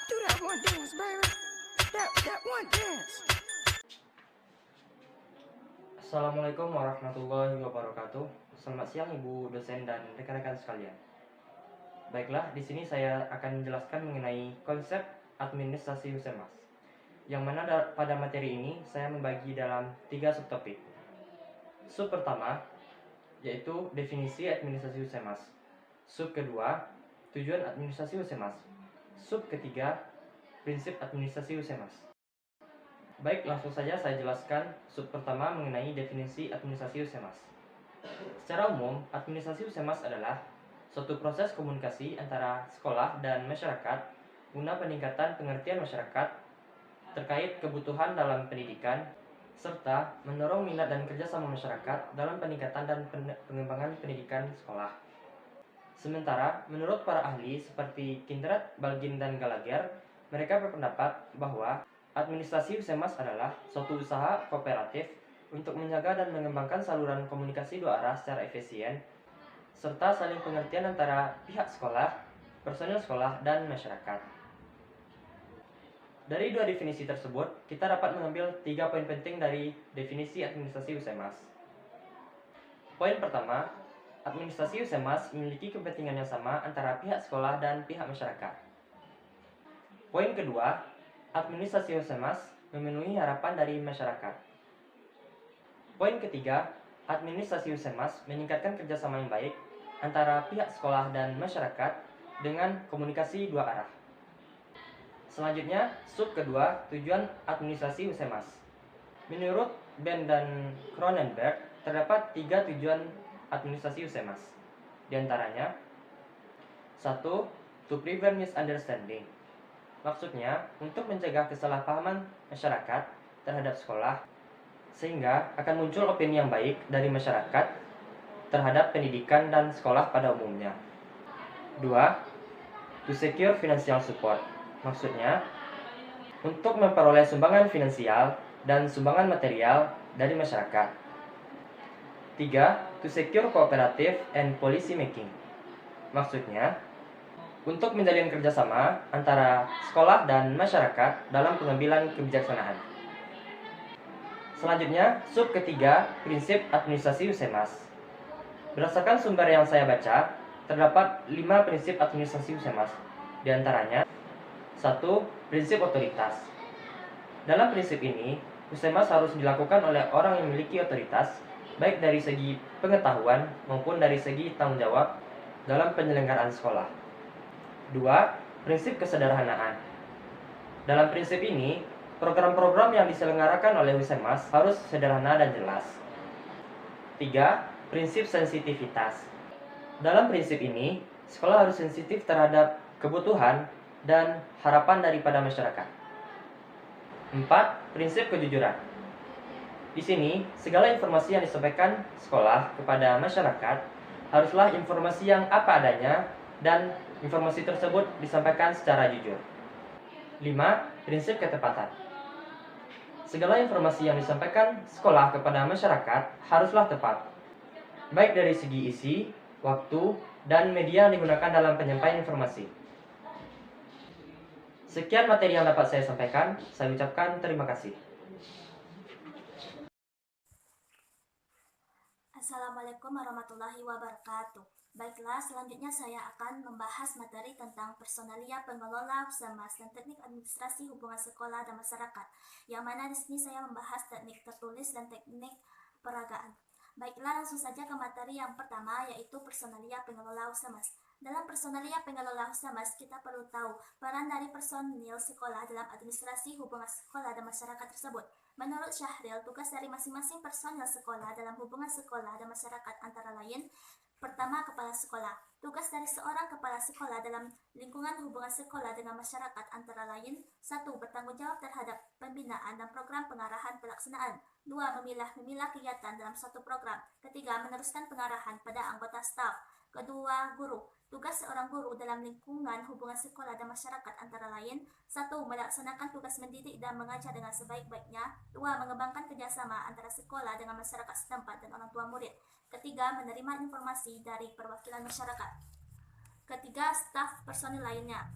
Do that one dance, baby. That one dance. Assalamualaikum warahmatullahi wabarakatuh. Selamat siang Ibu dosen dan rekan-rekan sekalian. Baiklah, di sini saya akan menjelaskan mengenai konsep administrasi Husemas. Yang mana pada materi ini saya membagi dalam 3 subtopik. Sub pertama yaitu definisi administrasi Husemas. Sub kedua, tujuan administrasi Husemas. Sub ketiga, prinsip administrasi Husemas. Baik, langsung saja saya jelaskan sub pertama mengenai definisi administrasi Husemas. Secara umum, administrasi Husemas adalah suatu proses komunikasi antara sekolah dan masyarakat guna peningkatan pengertian masyarakat terkait kebutuhan dalam pendidikan, serta mendorong minat dan kerjasama masyarakat dalam peningkatan dan pengembangan pendidikan sekolah. Sementara, menurut para ahli seperti Kindred, Balgin, dan Gallagher, mereka berpendapat bahwa administrasi Husemas adalah suatu usaha kooperatif untuk menjaga dan mengembangkan saluran komunikasi dua arah secara efisien, serta saling pengertian antara pihak sekolah, personel sekolah, dan masyarakat. Dari dua definisi tersebut, kita dapat mengambil 3 poin penting dari definisi administrasi Husemas. Poin pertama, administrasi Husemas memiliki kepentingan yang sama antara pihak sekolah dan pihak masyarakat. Poin kedua, administrasi Husemas memenuhi harapan dari masyarakat. Poin ketiga, administrasi Husemas meningkatkan kerjasama yang baik antara pihak sekolah dan masyarakat dengan komunikasi dua arah. Selanjutnya, sub kedua, tujuan administrasi Husemas. Menurut Ben dan Cronenberg, terdapat 3 tujuan administrasi Husemas. Di antaranya, 1. To prevent misunderstanding. Maksudnya, untuk mencegah kesalahpahaman masyarakat terhadap sekolah, sehingga akan muncul opini yang baik dari masyarakat terhadap pendidikan dan sekolah pada umumnya. 2. To secure financial support. Maksudnya, untuk memperoleh sumbangan finansial dan sumbangan material dari masyarakat. 3. To secure cooperative and policy making. Maksudnya, untuk menjalin kerjasama antara sekolah dan masyarakat dalam pengambilan kebijaksanaan. Selanjutnya, sub ketiga, prinsip administrasi Husemas. Berdasarkan sumber yang saya baca, terdapat 5 prinsip administrasi Husemas. Di antaranya, 1. Prinsip otoritas. Dalam prinsip ini, Husemas harus dilakukan oleh orang yang memiliki otoritas, baik dari segi pengetahuan maupun dari segi tanggung jawab dalam penyelenggaraan sekolah. 2. Prinsip kesederhanaan. Dalam prinsip ini, program-program yang diselenggarakan oleh Husemas harus sederhana dan jelas. 3. Prinsip sensitivitas. Dalam prinsip ini, sekolah harus sensitif terhadap kebutuhan dan harapan daripada masyarakat. 4. Prinsip kejujuran. Di sini, segala informasi yang disampaikan sekolah kepada masyarakat haruslah informasi yang apa adanya dan informasi tersebut disampaikan secara jujur. 5. Prinsip ketepatan. Segala informasi yang disampaikan sekolah kepada masyarakat haruslah tepat, baik dari segi isi, waktu, dan media yang digunakan dalam penyampaian informasi. Sekian materi yang dapat saya sampaikan. Saya ucapkan terima kasih. Assalamualaikum warahmatullahi wabarakatuh. Baiklah, selanjutnya saya akan membahas materi tentang personalia pengelola Husemas dan teknik administrasi hubungan sekolah dan masyarakat, yang mana di sini saya membahas teknik tertulis dan teknik peragaan. Baiklah, langsung saja ke materi yang pertama, yaitu personalia pengelola Husemas. Dalam personalia pengelola Husemas, kita perlu tahu peran dari personil sekolah dalam administrasi hubungan sekolah dan masyarakat tersebut. Menurut Syahril, tugas dari masing-masing personil sekolah dalam hubungan sekolah dan masyarakat antara lain: pertama, kepala sekolah. Tugas dari seorang kepala sekolah dalam lingkungan hubungan sekolah dengan masyarakat antara lain: 1. Bertanggung jawab terhadap pembinaan dan program pengarahan pelaksanaan. 2. Memilah kegiatan dalam suatu program. Ketiga, meneruskan pengarahan pada anggota staf. Kedua, guru. Tugas seorang guru dalam lingkungan hubungan sekolah dan masyarakat antara lain: 1. Melaksanakan tugas mendidik dan mengajar dengan sebaik-baiknya. 2. Mengembangkan kerjasama antara sekolah dengan masyarakat setempat dan orang tua murid. Ketiga, menerima informasi dari perwakilan masyarakat. Ketiga, staf personil lainnya.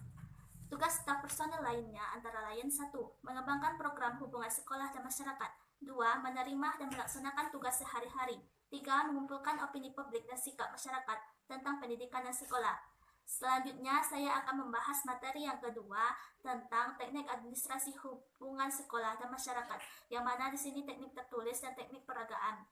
Tugas staf personel lainnya antara lain 1. Mengembangkan program hubungan sekolah dan masyarakat. 2. Menerima dan melaksanakan tugas sehari-hari. 3. Mengumpulkan opini publik dan sikap masyarakat tentang pendidikan dan sekolah. Selanjutnya, saya akan membahas materi yang kedua tentang teknik administrasi hubungan sekolah dan masyarakat, yang mana di sini teknik tertulis dan teknik peragaan.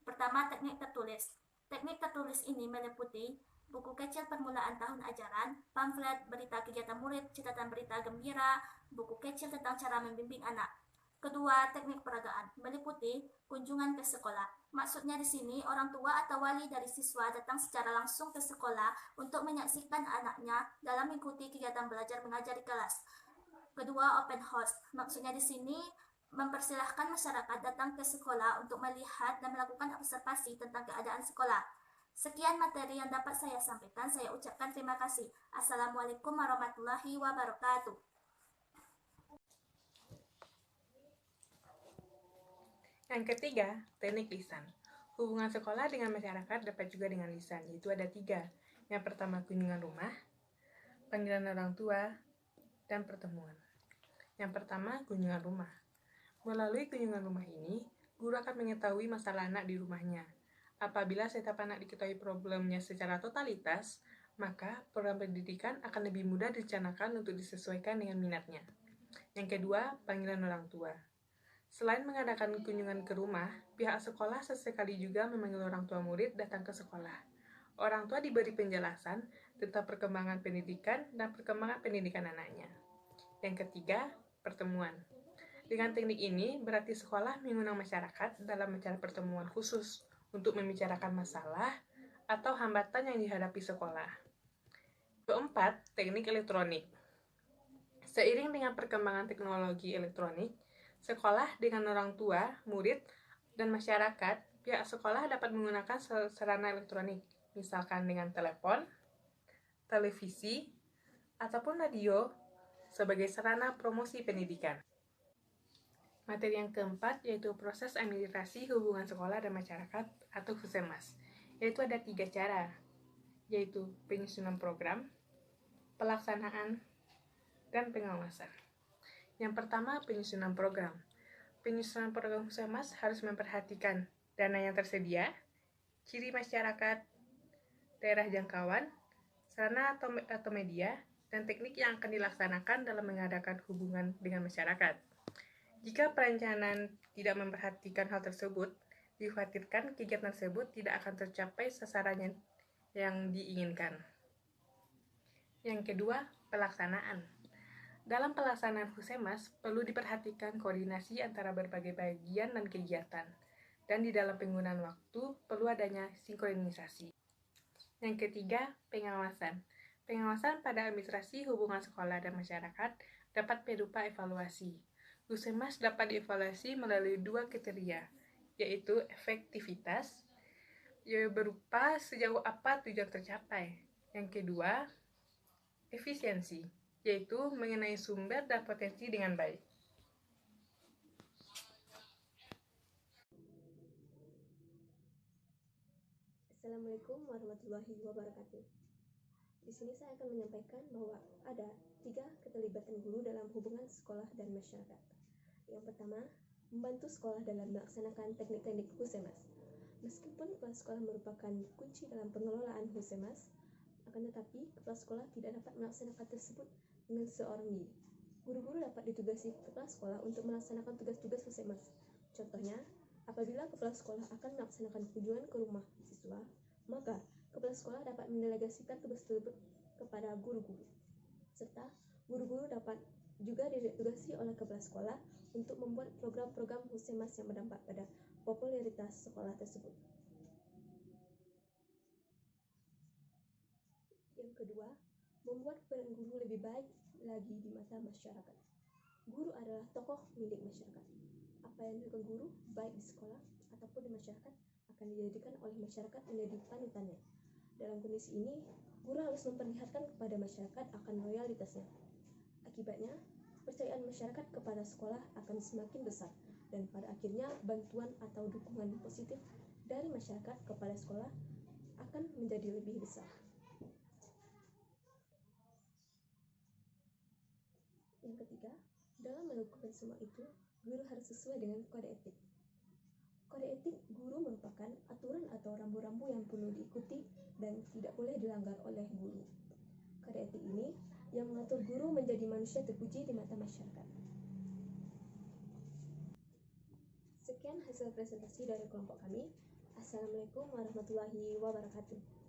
Pertama, teknik tertulis. Teknik tertulis ini meliputi buku kecil permulaan tahun ajaran, pamflet berita kegiatan murid, catatan berita gembira, buku kecil tentang cara membimbing anak. Kedua, teknik peragaan meliputi kunjungan ke sekolah. Maksudnya di sini orang tua atau wali dari siswa datang secara langsung ke sekolah untuk menyaksikan anaknya dalam mengikuti kegiatan belajar mengajar di kelas. Kedua, open house. Maksudnya di sini mempersilahkan masyarakat datang ke sekolah untuk melihat dan melakukan observasi tentang keadaan sekolah. Sekian materi yang dapat saya sampaikan. Saya ucapkan terima kasih. Assalamualaikum warahmatullahi wabarakatuh. Yang ketiga, teknik lisan. Hubungan sekolah dengan masyarakat dapat juga dengan lisan, yaitu ada 3. Yang pertama, kunjungan rumah, panggilan orang tua, dan pertemuan. Yang pertama, kunjungan rumah. Melalui kunjungan rumah ini, guru akan mengetahui masalah anak di rumahnya. Apabila setiap anak diketahui problemnya secara totalitas, maka program pendidikan akan lebih mudah direncanakan untuk disesuaikan dengan minatnya. Yang kedua, panggilan orang tua. Selain mengadakan kunjungan ke rumah, pihak sekolah sesekali juga memanggil orang tua murid datang ke sekolah. Orang tua diberi penjelasan tentang perkembangan pendidikan dan perkembangan pendidikan anaknya. Yang ketiga, pertemuan. Dengan teknik ini, berarti sekolah mengundang masyarakat dalam acara pertemuan khusus untuk membicarakan masalah atau hambatan yang dihadapi sekolah. Keempat, teknik elektronik. Seiring dengan perkembangan teknologi elektronik, sekolah dengan orang tua, murid, dan masyarakat, pihak sekolah dapat menggunakan sarana elektronik, misalkan dengan telepon, televisi, ataupun radio sebagai sarana promosi pendidikan. Materi yang keempat yaitu proses administrasi hubungan sekolah dan masyarakat atau HUSEMAS, yaitu ada 3 cara, yaitu penyusunan program, pelaksanaan, dan pengawasan. Yang pertama, penyusunan program. Penyusunan program HUSEMAS harus memperhatikan dana yang tersedia, ciri masyarakat, daerah jangkauan, sarana atau media, dan teknik yang akan dilaksanakan dalam mengadakan hubungan dengan masyarakat. Jika perencanaan tidak memperhatikan hal tersebut, dikhawatirkan kegiatan tersebut tidak akan tercapai sasaran yang diinginkan. Yang kedua, pelaksanaan. Dalam pelaksanaan HUSEMAS, perlu diperhatikan koordinasi antara berbagai bagian dan kegiatan, dan di dalam penggunaan waktu perlu adanya sinkronisasi. Yang ketiga, pengawasan. Pengawasan pada administrasi hubungan sekolah dan masyarakat dapat berupa evaluasi. HUSEMAS dapat dievaluasi melalui 2 kriteria, yaitu efektivitas, berupa sejauh apa tujuan tercapai. Yang kedua, efisiensi, yaitu mengenai sumber dan potensi dengan baik. Assalamualaikum warahmatullahi wabarakatuh. Di sini saya akan menyampaikan bahwa ada 3 keterlibatan guru dalam hubungan sekolah dan masyarakat. Yang pertama, membantu sekolah dalam melaksanakan teknik-teknik HUSEMAS. Meskipun kepala sekolah merupakan kunci dalam pengelolaan HUSEMAS, akan tetapi kepala sekolah tidak dapat melaksanakan tersebut dengan seorang diri. Guru-guru dapat ditugasi kepala sekolah untuk melaksanakan tugas-tugas HUSEMAS. Contohnya, apabila kepala sekolah akan melaksanakan kunjungan ke rumah siswa, maka kepala sekolah dapat mendelegasikan tugas tersebut kepada guru-guru. Serta guru-guru dapat juga ditugasi oleh kepala sekolah untuk membuat program-program HUSEMAS yang berdampak pada popularitas sekolah tersebut. Yang kedua, membuat peran guru lebih baik lagi di mata masyarakat. Guru adalah tokoh milik masyarakat. Apa yang dilakukan guru, baik di sekolah ataupun di masyarakat, akan dijadikan oleh masyarakat menjadi panutannya. Dalam kondisi ini, guru harus memperlihatkan kepada masyarakat akan loyalitasnya. Akibatnya, kepercayaan masyarakat kepada sekolah akan semakin besar, dan pada akhirnya bantuan atau dukungan positif dari masyarakat kepada sekolah akan menjadi lebih besar. ketiga, dalam melakukan semua itu, guru harus sesuai dengan kode etik. Kode etik guru merupakan aturan atau rambu-rambu yang perlu diikuti dan tidak boleh dilanggar oleh guru. Kode etik ini yang mengatur guru menjadi manusia terpuji di mata masyarakat. Sekian hasil presentasi dari kelompok kami. Assalamualaikum warahmatullahi wabarakatuh.